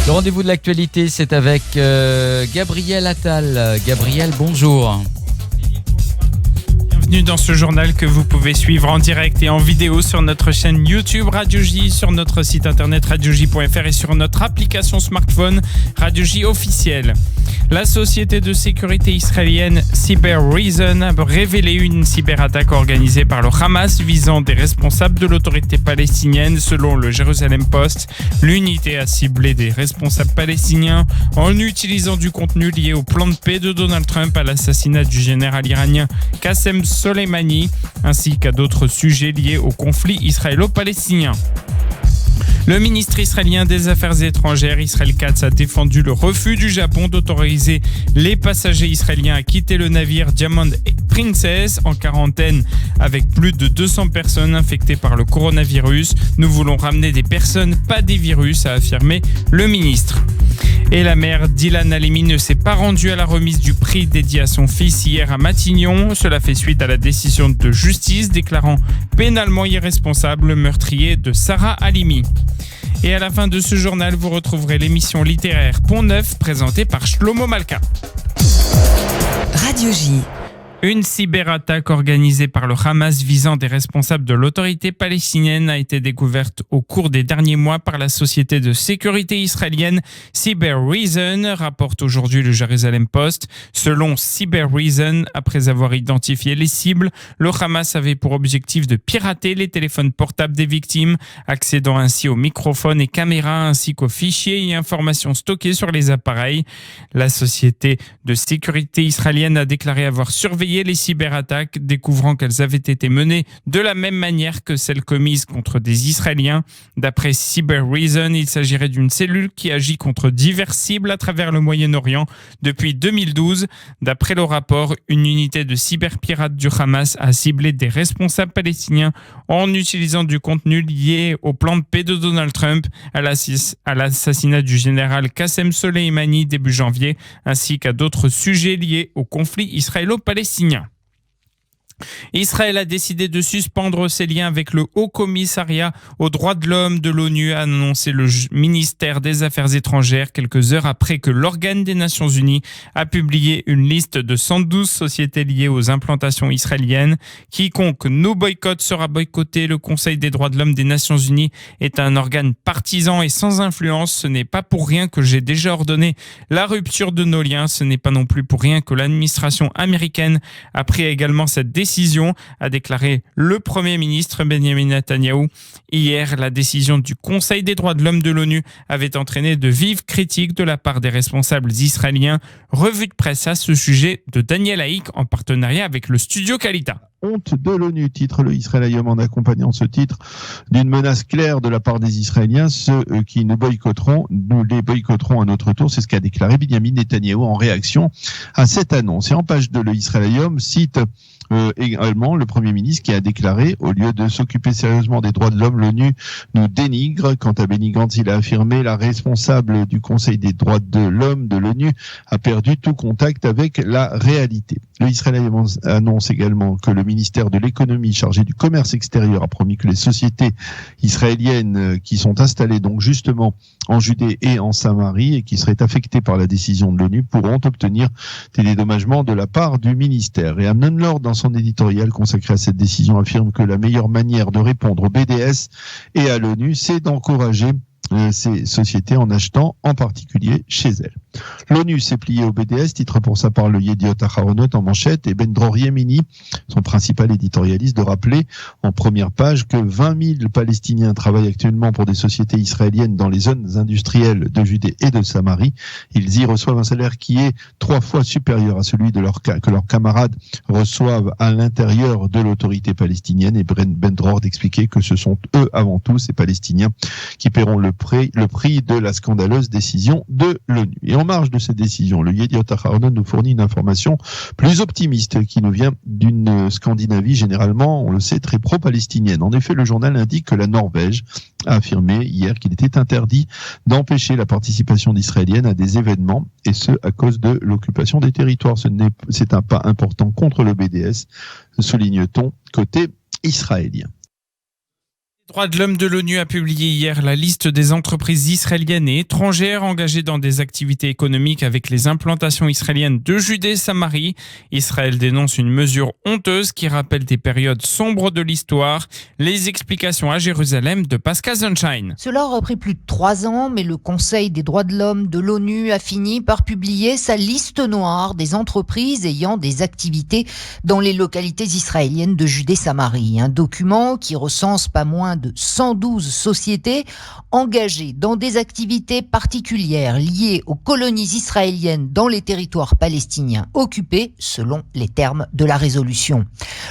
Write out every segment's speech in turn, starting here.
Le rendez-vous de l'actualité, c'est avec Gabriel Attal. Gabriel, bonjour. Bienvenue dans ce journal que vous pouvez suivre en direct et en vidéo sur notre chaîne YouTube Radio J, sur notre site internet radioj.fr et sur notre application smartphone Radio J officielle. La société de sécurité israélienne Cybereason a révélé une cyberattaque organisée par le Hamas visant des responsables de l'autorité palestinienne. Selon le Jerusalem Post, l'unité a ciblé des responsables palestiniens en utilisant du contenu lié au plan de paix de Donald Trump à l'assassinat du général iranien Qassem Soleimani, ainsi qu'à d'autres sujets liés au conflit israélo-palestinien. Le ministre israélien des Affaires étrangères, Israel Katz, a défendu le refus du Japon d'autoriser les passagers israéliens à quitter le navire Diamond Princess en quarantaine avec plus de 200 personnes infectées par le coronavirus. Nous voulons ramener des personnes, pas des virus, a affirmé le ministre. Et la mère d'Ilan Halimi ne s'est pas rendue à la remise du prix dédié à son fils hier à Matignon. Cela fait suite à la décision de justice déclarant pénalement irresponsable le meurtrier de Sarah Halimi. Et à la fin de ce journal, vous retrouverez l'émission littéraire Pont Neuf présentée par Shlomo Malka. Radio J. Une cyberattaque organisée par le Hamas visant des responsables de l'autorité palestinienne a été découverte au cours des derniers mois par la société de sécurité israélienne Cybereason, rapporte aujourd'hui le Jerusalem Post. Selon Cybereason, après avoir identifié les cibles, le Hamas avait pour objectif de pirater les téléphones portables des victimes, accédant ainsi aux microphones et caméras ainsi qu'aux fichiers et informations stockés sur les appareils. La société de sécurité israélienne a déclaré avoir surveillé les cyberattaques, découvrant qu'elles avaient été menées de la même manière que celles commises contre des Israéliens. D'après Cybereason, il s'agirait d'une cellule qui agit contre diverses cibles à travers le Moyen-Orient depuis 2012. D'après le rapport, une unité de cyberpirates du Hamas a ciblé des responsables palestiniens en utilisant du contenu lié au plan de paix de Donald Trump, à l'assassinat du général Qassem Soleimani début janvier, ainsi qu'à d'autres sujets liés au conflit israélo-palestinien. Israël a décidé de suspendre ses liens avec le Haut Commissariat aux droits de l'homme de l'ONU, a annoncé le ministère des Affaires étrangères quelques heures après que l'organe des Nations Unies a publié une liste de 112 sociétés liées aux implantations israéliennes. Quiconque nous boycotte sera boycotté. Le Conseil des droits de l'homme des Nations Unies est un organe partisan et sans influence. Ce n'est pas pour rien que j'ai déjà ordonné la rupture de nos liens. Ce n'est pas non plus pour rien que l'administration américaine a pris également cette décision, a déclaré le Premier ministre Benjamin Netanyahou. Hier, la décision du Conseil des droits de l'homme de l'ONU avait entraîné de vives critiques de la part des responsables israéliens. Revue de presse à ce sujet de Daniel Haïk en partenariat avec le studio Kalita. Honte de l'ONU, titre le Israël Hayom en accompagnant ce titre d'une menace claire de la part des Israéliens. Ceux qui nous boycotteront, nous les boycotterons à notre tour. C'est ce qu'a déclaré Benjamin Netanyahou en réaction à cette annonce. Et en page 2, le Israël Hayom cite également le Premier ministre qui a déclaré: au lieu de s'occuper sérieusement des droits de l'homme, l'ONU nous dénigre. Quant à Benny Gantz, il a affirmé: la responsable du Conseil des droits de l'homme de l'ONU a perdu tout contact avec la réalité. Le Israël annonce également que le ministère de l'économie chargé du commerce extérieur a promis que les sociétés israéliennes qui sont installées donc justement en Judée et en Samarie et qui seraient affectées par la décision de l'ONU pourront obtenir des dédommagements de la part du ministère. Et Amnon Lord, dans son éditorial consacré à cette décision, affirme que la meilleure manière de répondre au BDS et à l'ONU, c'est d'encourager ces sociétés en achetant en particulier chez elles. L'ONU s'est pliée au BDS, titre pour sa part le Yediot Aharonot en manchette, et Ben Dror Yemini, son principal éditorialiste, de rappeler en première page que 20 000 Palestiniens travaillent actuellement pour des sociétés israéliennes dans les zones industrielles de Judée et de Samarie. Ils y reçoivent un salaire qui est 3 fois supérieur à celui que leurs camarades reçoivent à l'intérieur de l'autorité palestinienne, et Ben Dror d'expliquer que ce sont eux avant tout, ces Palestiniens, qui paieront le prix de la scandaleuse décision de l'ONU. Et en marge de cette décision, le Yediot Aharonot nous fournit une information plus optimiste qui nous vient d'une Scandinavie généralement, on le sait, très pro-palestinienne. En effet, le journal indique que la Norvège a affirmé hier qu'il était interdit d'empêcher la participation d'Israéliennes à des événements, et ce à cause de l'occupation des territoires. C'est un pas important contre le BDS, souligne-t-on, côté israélien. Droits de l'homme de l'ONU a publié hier la liste des entreprises israéliennes et étrangères engagées dans des activités économiques avec les implantations israéliennes de Judée-Samarie. Israël dénonce une mesure honteuse qui rappelle des périodes sombres de l'histoire. Les explications à Jérusalem de Pascal Sunshine. Cela aura pris plus de 3 ans, mais le Conseil des droits de l'homme de l'ONU a fini par publier sa liste noire des entreprises ayant des activités dans les localités israéliennes de Judée-Samarie. Un document qui recense pas moins de 112 sociétés engagées dans des activités particulières liées aux colonies israéliennes dans les territoires palestiniens occupés, selon les termes de la résolution.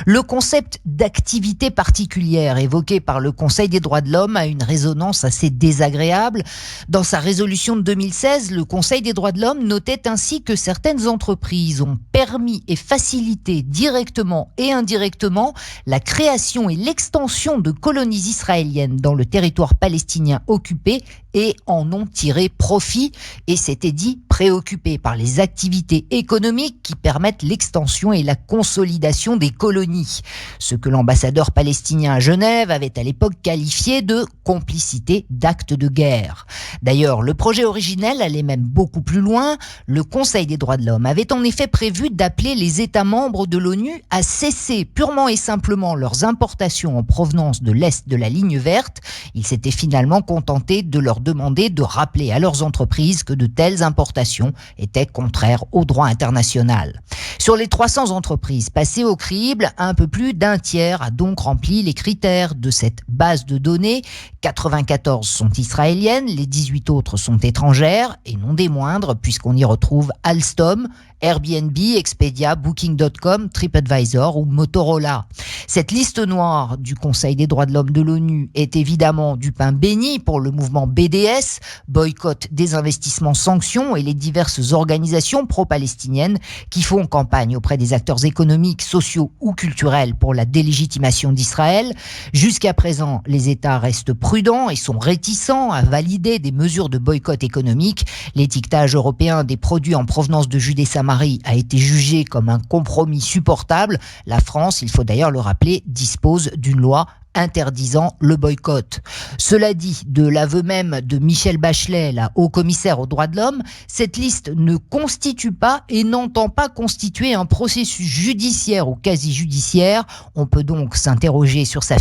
Le concept d'activité particulière évoqué par le Conseil des droits de l'homme a une résonance assez désagréable. Dans sa résolution de 2016, le Conseil des droits de l'homme notait ainsi que certaines entreprises ont permis et facilité directement et indirectement la création et l'extension de colonies israéliennes dans le territoire palestinien occupé et en ont tiré profit et s'était dit préoccupé par les activités économiques qui permettent l'extension et la consolidation des colonies. Ce que l'ambassadeur palestinien à Genève avait à l'époque qualifié de complicité d'actes de guerre. D'ailleurs, le projet originel allait même beaucoup plus loin. Le Conseil des droits de l'homme avait en effet prévu d'appeler les États membres de l'ONU à cesser purement et simplement leurs importations en provenance de l'Est de la ligne verte. Il s'était finalement contenté de leur demander de rappeler à leurs entreprises que de telles importations étaient contraires au droit international. Sur les 300 entreprises passées au crible, un peu plus d'un tiers a donc rempli les critères de cette base de données. 94 sont israéliennes, les 18 autres sont étrangères, et non des moindres, puisqu'on y retrouve Alstom, Airbnb, Expedia, Booking.com, TripAdvisor ou Motorola. Cette liste noire du Conseil des droits de l'homme de l'ONU est évidemment du pain béni pour le mouvement BDS, boycott, désinvestissement, sanctions, et les diverses organisations pro-palestiniennes qui font campagne auprès des acteurs économiques, sociaux ou culturels pour la délégitimation d'Israël. Jusqu'à présent, les États restent prudents et sont réticents à valider des mesures de boycott économique. L'étiquetage européen des produits en provenance de Judée-Samarie a été jugé comme un compromis supportable. La France, il faut d'ailleurs le rappeler, dispose d'une loi interdisant le boycott. Cela dit, de l'aveu même de Michelle Bachelet, la haut-commissaire aux droits de l'homme, cette liste ne constitue pas et n'entend pas constituer un processus judiciaire ou quasi-judiciaire. On peut donc s'interroger sur sa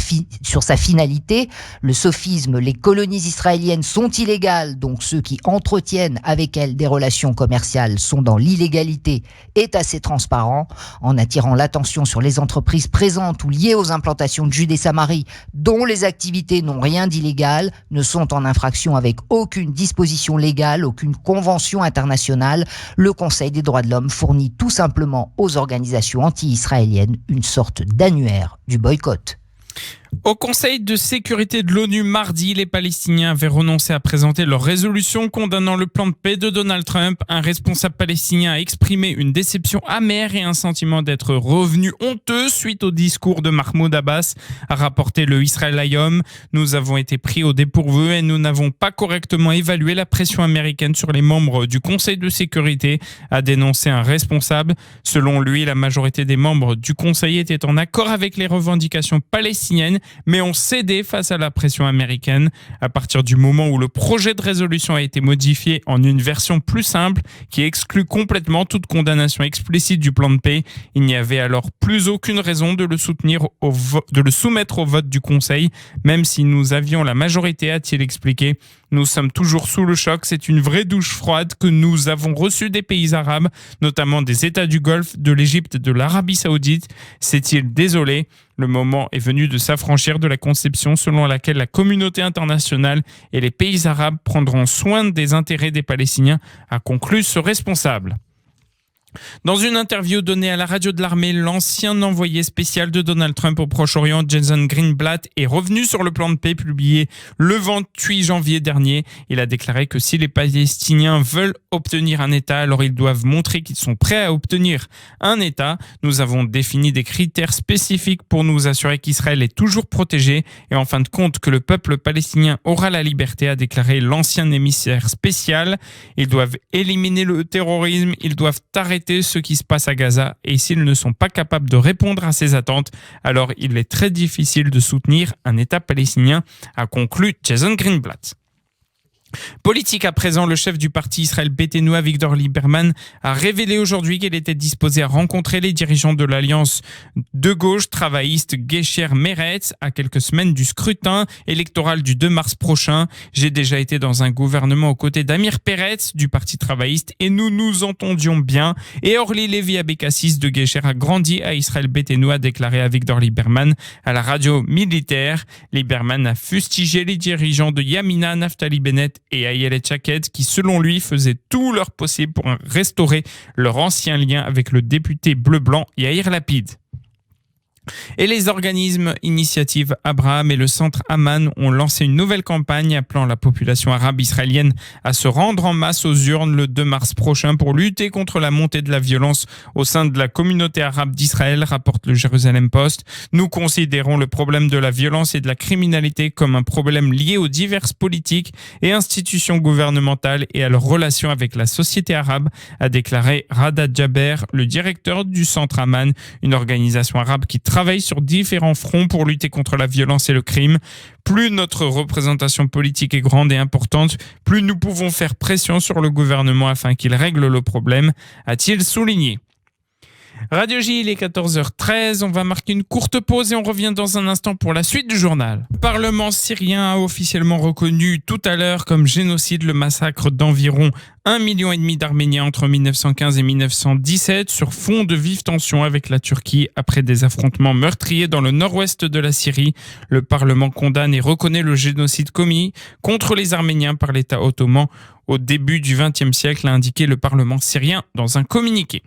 finalité. Le sophisme, les colonies israéliennes sont illégales, donc ceux qui entretiennent avec elles des relations commerciales sont dans l'illégalité, est assez transparent, en attirant l'attention sur les entreprises présentes ou liées aux implantations de Judée-Samarie dont les activités n'ont rien d'illégal, ne sont en infraction avec aucune disposition légale, aucune convention internationale. Le Conseil des droits de l'homme fournit tout simplement aux organisations anti-israéliennes une sorte d'annuaire du boycott. Au Conseil de sécurité de l'ONU mardi, les Palestiniens avaient renoncé à présenter leur résolution condamnant le plan de paix de Donald Trump. Un responsable palestinien a exprimé une déception amère et un sentiment d'être revenu honteux suite au discours de Mahmoud Abbas, a rapporté le Israel Hayom. Nous avons été pris au dépourvu et nous n'avons pas correctement évalué la pression américaine sur les membres du Conseil de sécurité, a dénoncé un responsable. Selon lui, la majorité des membres du Conseil étaient en accord avec les revendications palestiniennes, mais ont cédé face à la pression américaine. À partir du moment où le projet de résolution a été modifié en une version plus simple qui exclut complètement toute condamnation explicite du plan de paix, il n'y avait alors plus aucune raison de le soumettre au vote du Conseil, même si nous avions la majorité, a-t-il expliqué. Nous sommes toujours sous le choc, c'est une vraie douche froide que nous avons reçue des pays arabes, notamment des États du Golfe, de l'Égypte, de l'Arabie Saoudite. C'est-il désolé ? Le moment est venu de s'affranchir de la conception selon laquelle la communauté internationale et les pays arabes prendront soin des intérêts des Palestiniens, a conclu ce responsable. Dans une interview donnée à la radio de l'armée, l'ancien envoyé spécial de Donald Trump au Proche-Orient, Jason Greenblatt, est revenu sur le plan de paix publié le 28 janvier dernier. Il a déclaré que si les Palestiniens veulent obtenir un État, alors ils doivent montrer qu'ils sont prêts à obtenir un État. Nous avons défini des critères spécifiques pour nous assurer qu'Israël est toujours protégé et en fin de compte que le peuple palestinien aura la liberté, a déclaré l'ancien émissaire spécial. Ils doivent éliminer le terrorisme, ils doivent arrêter arrêter ce qui se passe à Gaza et s'ils ne sont pas capables de répondre à ces attentes, alors il est très difficile de soutenir un État palestinien, a conclu Jason Greenblatt. Politique à présent, le chef du parti Israël Beitenou, Avigdor Lieberman, a révélé aujourd'hui qu'il était disposé à rencontrer les dirigeants de l'alliance de gauche travailliste Gesher-Meretz à quelques semaines du scrutin électoral du 2 mars prochain. J'ai déjà été dans un gouvernement aux côtés d'Amir Peretz du parti travailliste et nous nous entendions bien. Et Orly Lévi Abékassis de Gesher a grandi à Israël Beitenou, a déclaré Avigdor Lieberman à la radio militaire. Lieberman a fustigé les dirigeants de Yamina, Naftali Bennett et Ayelet Shaked qui, selon lui, faisaient tout leur possible pour restaurer leur ancien lien avec le député bleu-blanc Yair Lapid. Et les organismes Initiative Abraham et le Centre Aman ont lancé une nouvelle campagne appelant la population arabe israélienne à se rendre en masse aux urnes le 2 mars prochain pour lutter contre la montée de la violence au sein de la communauté arabe d'Israël, rapporte le Jérusalem Post. Nous considérons le problème de la violence et de la criminalité comme un problème lié aux diverses politiques et institutions gouvernementales et à leurs relations avec la société arabe, a déclaré Rada Jaber, le directeur du Centre Aman, une organisation arabe qui travaille sur différents fronts pour lutter contre la violence et le crime. Plus notre représentation politique est grande et importante, plus nous pouvons faire pression sur le gouvernement afin qu'il règle le problème, a-t-il souligné. Radio J, il est 14h13, on va marquer une courte pause et on revient dans un instant pour la suite du journal. Le Parlement syrien a officiellement reconnu tout à l'heure comme génocide le massacre d'environ 1,5 million d'Arméniens entre 1915 et 1917 sur fond de vives tensions avec la Turquie après des affrontements meurtriers dans le nord-ouest de la Syrie. Le Parlement condamne et reconnaît le génocide commis contre les Arméniens par l'État ottoman au début du XXe siècle, a indiqué le Parlement syrien dans un communiqué.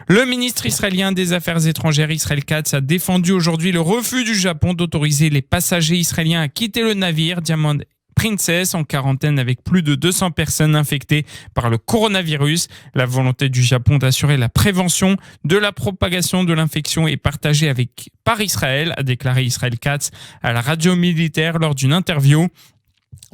Le ministre israélien des Affaires étrangères Israël Katz a défendu aujourd'hui le refus du Japon d'autoriser les passagers israéliens à quitter le navire Diamond Princess en quarantaine avec plus de 200 personnes infectées par le coronavirus. La volonté du Japon d'assurer la prévention de la propagation de l'infection est partagée par Israël, a déclaré Israël Katz à la radio militaire lors d'une interview.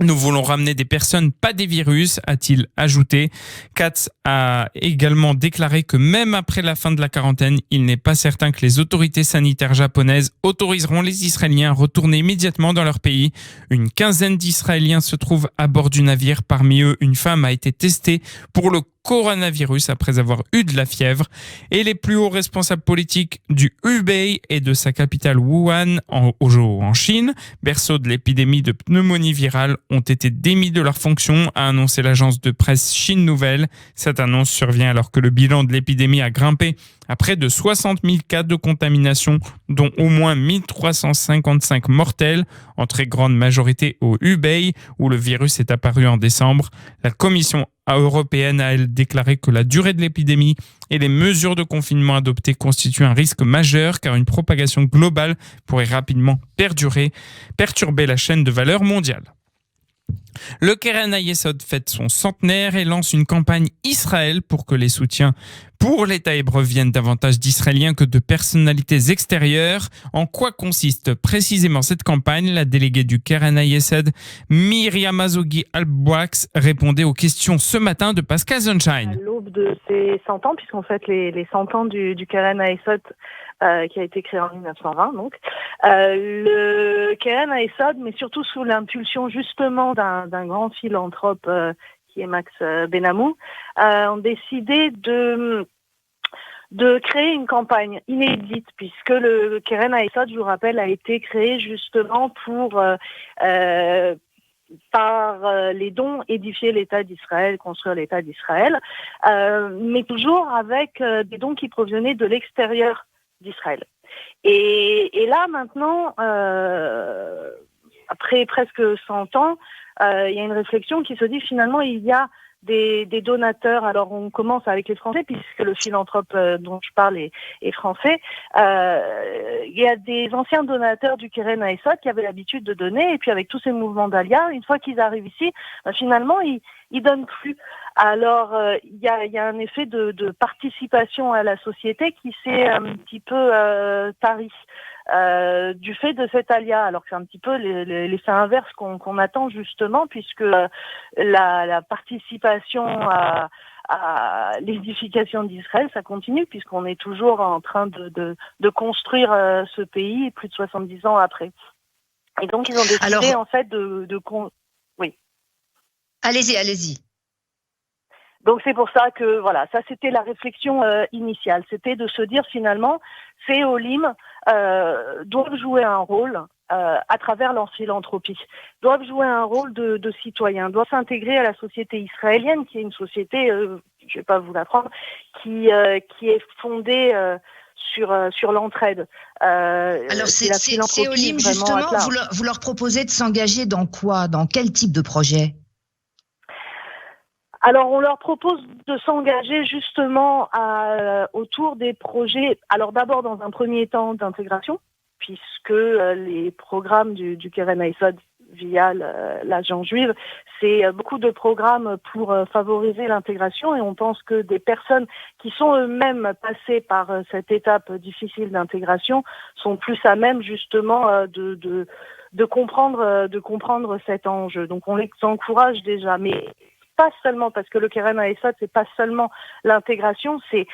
Nous voulons ramener des personnes, pas des virus, a-t-il ajouté. Katz a également déclaré que même après la fin de la quarantaine, il n'est pas certain que les autorités sanitaires japonaises autoriseront les Israéliens à retourner immédiatement dans leur pays. Une quinzaine d'Israéliens se trouvent à bord du navire. Parmi eux, une femme a été testée pour le coronavirus après avoir eu de la fièvre. Et les plus hauts responsables politiques du Hubei et de sa capitale Wuhan en Chine, berceau de l'épidémie de pneumonie virale, ont été démis de leurs fonctions, a annoncé l'agence de presse Chine Nouvelle. Cette annonce survient alors que le bilan de l'épidémie a grimpé à près de 60 000 cas de contamination, dont au moins 1355 mortels, en très grande majorité au Hubei, où le virus est apparu en décembre. La Commission européenne a, elle, déclaré que la durée de l'épidémie et les mesures de confinement adoptées constituent un risque majeur, car une propagation globale pourrait rapidement perturber la chaîne de valeur mondiale. Le Keren Hayesod fête son centenaire et lance une campagne Israël pour que les soutiens pour l'État hébreu viennent davantage d'Israéliens que de personnalités extérieures. En quoi consiste précisément cette campagne ? La déléguée du Keren Hayesod, Myriam Azogi Alboax, répondait aux questions ce matin de Pascal Sunshine. À l'aube de ces 100 ans, puisqu'on fête les 100 ans du Keren Hayesod, qui a été créé en 1920, donc. Le Keren Hayesod, mais surtout sous l'impulsion justement d'un grand philanthrope qui est Max Benamou, ont décidé de créer une campagne inédite, puisque le Keren Hayesod, je vous rappelle, a été créé justement pour par les dons édifier l'État d'Israël, construire l'État d'Israël, mais toujours avec des dons qui provenaient de l'extérieur d'Israël. Et là, maintenant, après presque 100 ans, il y a une réflexion qui se dit finalement, il y a des donateurs. Alors, on commence avec les Français, puisque le philanthrope dont je parle est français. Il y a des anciens donateurs du Keren Hayesod qui avaient l'habitude de donner, et puis avec tous ces mouvements d'Alia, une fois qu'ils arrivent ici, finalement, ils donnent plus. Alors, il y a un effet de participation à la société qui s'est un petit peu tari du fait de cet alia, alors que c'est un petit peu l'effet inverse qu'on attend justement, puisque la participation l'édification d'Israël, ça continue puisqu'on est toujours en train de construire ce pays plus de 70 ans après. Et donc ils ont décidé en fait oui. Allez-y. Donc c'est pour ça que voilà, ça c'était la réflexion initiale, c'était de se dire finalement ces Olim doivent jouer un rôle à travers leur philanthropie, doivent jouer un rôle de citoyens, doivent s'intégrer à la société israélienne qui est une société, je vais pas vous l'apprendre, qui est fondée sur l'entraide. Alors ces Olim justement, vous leur proposez de s'engager dans quoi, dans quel type de projet? Alors, on leur propose de s'engager justement autour des projets, alors d'abord dans un premier temps d'intégration, puisque les programmes du Keren Hayesod via l'agence juive, c'est beaucoup de programmes pour favoriser l'intégration et on pense que des personnes qui sont eux-mêmes passées par cette étape difficile d'intégration sont plus à même justement de comprendre cet enjeu. Donc, on les encourage déjà, mais pas seulement parce que le Keren Hayesod, c'est pas seulement l'intégration, c'est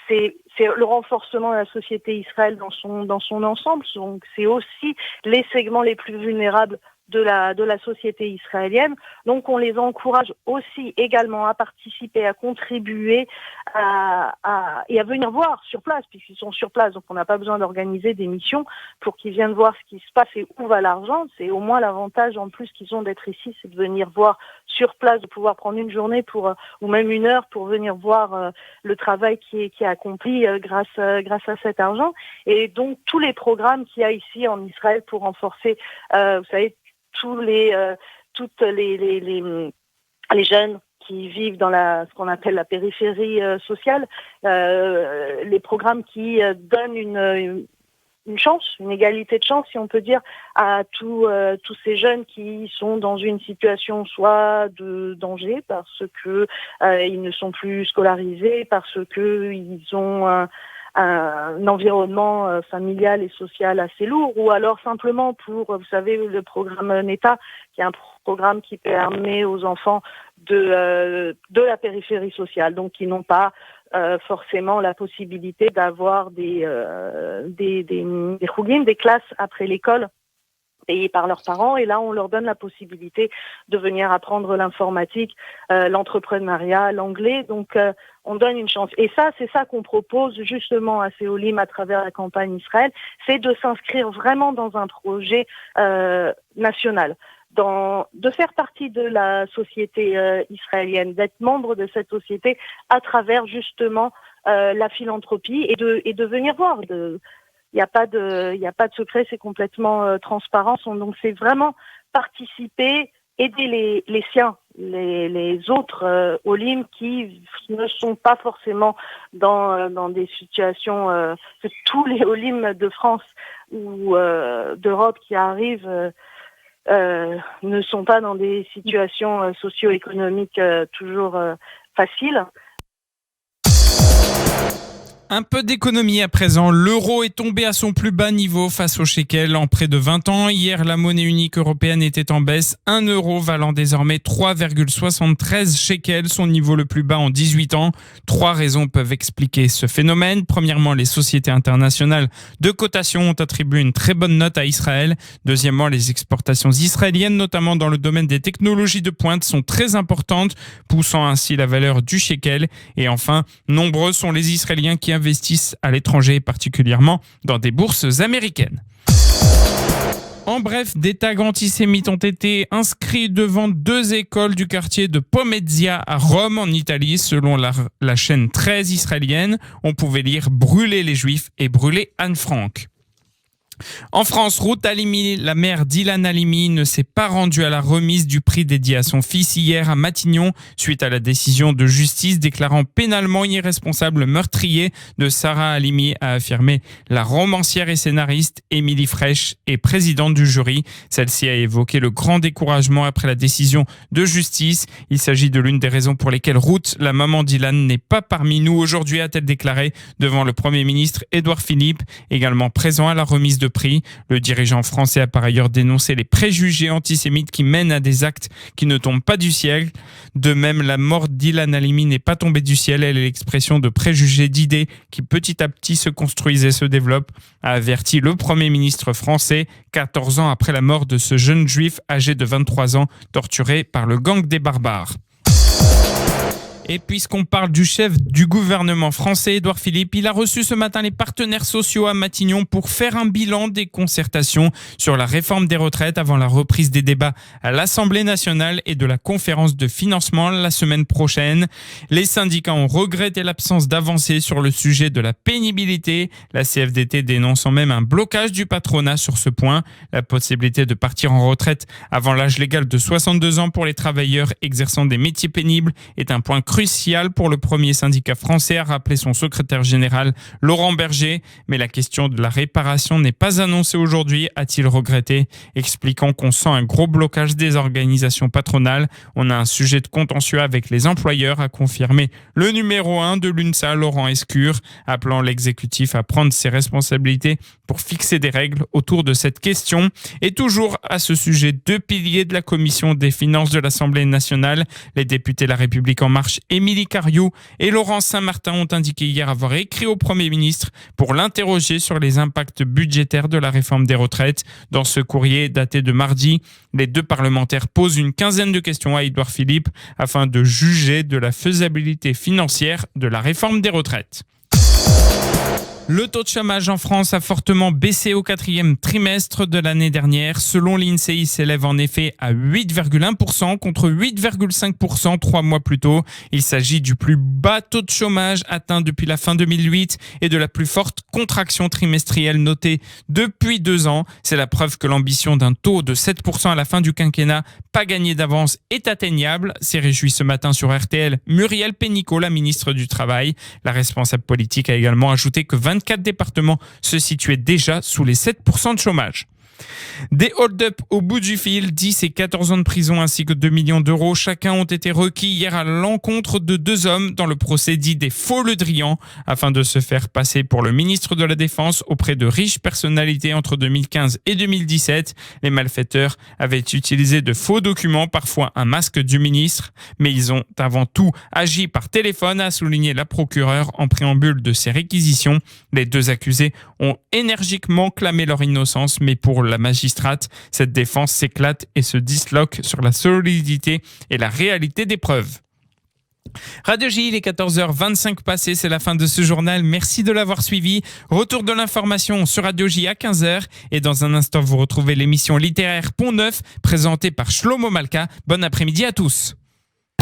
le renforcement de la société israélienne dans son ensemble. Donc c'est aussi les segments les plus vulnérables de la société israélienne. Donc on les encourage aussi également à participer, à contribuer et à venir voir sur place, puisqu'ils sont sur place. Donc on n'a pas besoin d'organiser des missions pour qu'ils viennent voir ce qui se passe et où va l'argent. C'est au moins l'avantage en plus qu'ils ont d'être ici, c'est de venir voir sur place, de pouvoir prendre une journée ou même une heure pour venir voir le travail qui est accompli grâce à cet argent. Et donc tous les programmes qu'il y a ici en Israël pour renforcer, vous savez, toutes les jeunes qui vivent dans ce qu'on appelle la périphérie sociale, les programmes qui donnent une chance, une égalité de chance, si on peut dire, à tous ces jeunes qui sont dans une situation soit de danger parce que ils ne sont plus scolarisés, parce que ils ont un environnement familial et social assez lourd, ou alors simplement pour, vous savez, le programme NETA, qui est un programme qui permet aux enfants de la périphérie sociale, donc qui n'ont pas forcément la possibilité d'avoir des chougim, des classes après l'école payées par leurs parents, et là on leur donne la possibilité de venir apprendre l'informatique, l'entrepreneuriat, l'anglais, donc on donne une chance. Et ça, c'est ça qu'on propose justement à ces Olim à travers la campagne Israël, c'est de s'inscrire vraiment dans un projet national, de faire partie de la société israélienne, d'être membre de cette société à travers justement la philanthropie et de venir voir. Il n'y a pas de secret, c'est complètement transparent. Donc c'est vraiment participer, aider les siens, les autres Olim qui ne sont pas forcément dans des situations que tous les Olim de France ou d'Europe qui arrivent ne sont pas dans des situations socio-économiques toujours faciles. Un peu d'économie à présent. L'euro est tombé à son plus bas niveau face au shekel en près de 20 ans. Hier, la monnaie unique européenne était en baisse. 1 euro valant désormais 3,73 shekels, son niveau le plus bas en 18 ans. 3 raisons peuvent expliquer ce phénomène. Premièrement, les sociétés internationales de cotation ont attribué une très bonne note à Israël. Deuxièmement, les exportations israéliennes, notamment dans le domaine des technologies de pointe, sont très importantes, poussant ainsi la valeur du shekel. Et enfin, nombreux sont les Israéliens qui investissent à l'étranger, particulièrement dans des bourses américaines. En bref, des tags antisémites ont été inscrits devant 2 écoles du quartier de Pomezia à Rome, en Italie. Selon la chaîne 13 israélienne, on pouvait lire « Brûler les Juifs » et « Brûler Anne Frank ». En France, Ruth Halimi, la mère d'Ilan Halimi, ne s'est pas rendue à la remise du prix dédié à son fils hier à Matignon, suite à la décision de justice déclarant pénalement irresponsable le meurtrier de Sarah Halimi, a affirmé la romancière et scénariste Émilie Frêche est présidente du jury. Celle-ci a évoqué le grand découragement après la décision de justice. Il s'agit de l'une des raisons pour lesquelles Ruth, la maman d'Ilan, n'est pas parmi nous aujourd'hui, a-t-elle déclaré devant le Premier ministre Édouard Philippe, également présent à la remise de de prix. Le dirigeant français a par ailleurs dénoncé les préjugés antisémites qui mènent à des actes qui ne tombent pas du ciel. De même, la mort d'Ilan Halimi n'est pas tombée du ciel, elle est l'expression de préjugés, d'idées qui petit à petit se construisent et se développent, a averti le Premier ministre français 14 ans après la mort de ce jeune juif âgé de 23 ans torturé par le gang des barbares. Et puisqu'on parle du chef du gouvernement français, Édouard Philippe, il a reçu ce matin les partenaires sociaux à Matignon pour faire un bilan des concertations sur la réforme des retraites avant la reprise des débats à l'Assemblée nationale et de la conférence de financement la semaine prochaine. Les syndicats ont regretté l'absence d'avancées sur le sujet de la pénibilité, la CFDT dénonçant même un blocage du patronat sur ce point. La possibilité de partir en retraite avant l'âge légal de 62 ans pour les travailleurs exerçant des métiers pénibles est un point crucial pour le premier syndicat français, a rappelé son secrétaire général Laurent Berger. Mais la question de la réparation n'est pas annoncée aujourd'hui, a-t-il regretté, expliquant qu'on sent un gros blocage des organisations patronales. On a un sujet de contentieux avec les employeurs, a confirmé le numéro 1 de l'UNSA, Laurent Escure, appelant l'exécutif à prendre ses responsabilités pour fixer des règles autour de cette question. Et toujours à ce sujet, 2 piliers de la commission des finances de l'Assemblée nationale, les députés La République En Marche, Émilie Cariou et Laurent Saint-Martin, ont indiqué hier avoir écrit au Premier ministre pour l'interroger sur les impacts budgétaires de la réforme des retraites. Dans ce courrier daté de mardi, les 2 parlementaires posent une quinzaine de questions à Édouard Philippe afin de juger de la faisabilité financière de la réforme des retraites. Le taux de chômage en France a fortement baissé au 4e trimestre de l'année dernière. Selon l'INSEE, il s'élève en effet à 8,1% contre 8,5% 3 mois plus tôt. Il s'agit du plus bas taux de chômage atteint depuis la fin 2008 et de la plus forte contraction trimestrielle notée depuis 2 ans. C'est la preuve que l'ambition d'un taux de 7% à la fin du quinquennat, pas gagné d'avance, est atteignable. S'est réjoui ce matin sur RTL Muriel Pénicaud, la ministre du Travail. La responsable politique a également ajouté que 24 départements se situaient déjà sous les 7% de chômage. Des hold-up au bout du fil, 10 et 14 ans de prison ainsi que 2 millions d'euros chacun ont été requis hier à l'encontre de 2 hommes dans le procès dit des faux Le Drian, afin de se faire passer pour le ministre de la Défense auprès de riches personnalités entre 2015 et 2017. Les malfaiteurs avaient utilisé de faux documents, parfois un masque du ministre, mais ils ont avant tout agi par téléphone, a souligné la procureure en préambule de ces réquisitions. Les 2 accusés ont énergiquement clamé leur innocence, mais pour la magistrate, cette défense s'éclate et se disloque sur la solidité et la réalité des preuves. Radio J, il est 14h25 passé, c'est la fin de ce journal. Merci de l'avoir suivi. Retour de l'information sur Radio J à 15h. Et dans un instant, vous retrouvez l'émission littéraire Pont Neuf, présentée par Shlomo Malka. Bon après-midi à tous.